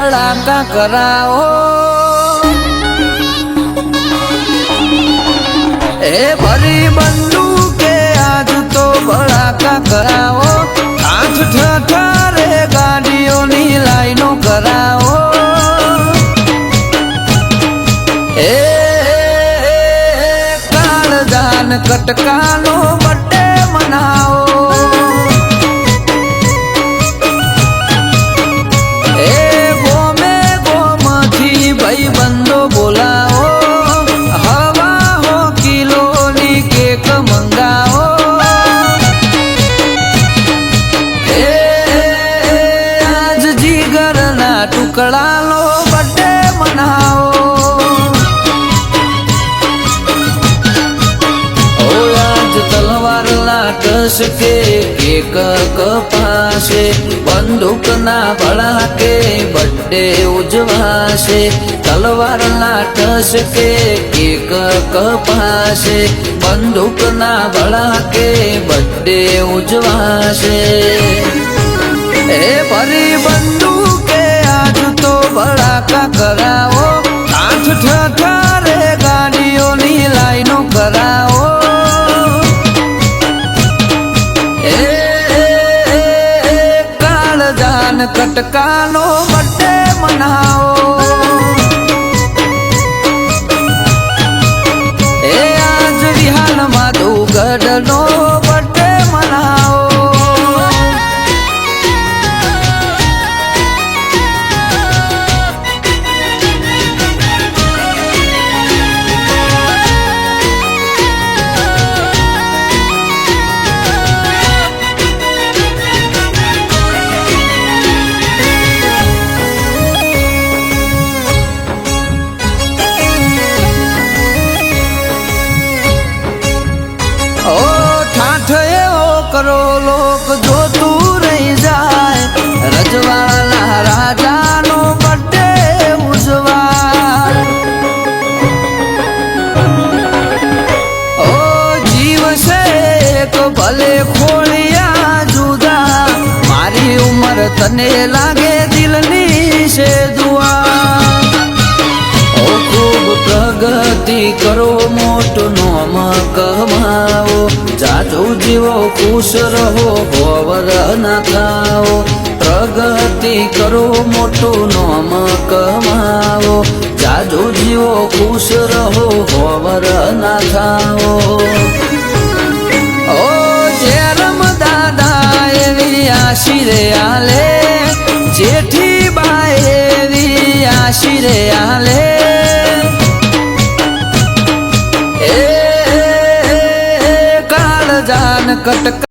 ભડાકા કરાવો એ ભરી બંદૂકે આજ તો ભડાકા કરાવો આઠ ઠઠારે ગાડીઓની લાઈનો કરાવો એ કાળજાન કટકાનો બર્થડે મનાવો એ ગોમે ગોમથી ભાઈ બંધો બોલાવો હવા હો કિલોની કેક મંગાવો એ આજ જીગરના ટુકડાનો બર્થડે મનાવો કે કેક કપાશે બંદૂકના ભડાકે બર્થડે ઉજવાશે તલવારના ટસકે કેક કપાશે બંદૂકના ભડાકે બર્થડે ઉજવાશે એ ભરી બંદૂકે આજ તો ભડાકા કરાવો આઠ ઠઠારે ગાડીઓની લાઈનો કરાવો કટકાનો બર્થડે મનાવો એ આજ વિહારમાં દુગડનો બર્થડે મનાવો કરો લોક જોતું રહી જાય રજવાડા રાજાનો બર્થડે ઉજવા ઓ જીવ છે તો ભલે ખોળિયા જુદા મારી ઉંમર તને લાગે દિલની છે દુઆ ઓ ખૂબ પ્રગતિ કરો મોટું નોમ કમાવો જાજો જીવો ખુશ રહો હોવર ના ખાઓ પ્રગતિ કરો મોટું નોમ કમાવો જાજો જીવો ખુશ રહો હોવર ના ખાઓ ઓ જેરમ દાદા એવી આશીરે આલે જેઠી બા એવી આશીરે આલે જાન કટકા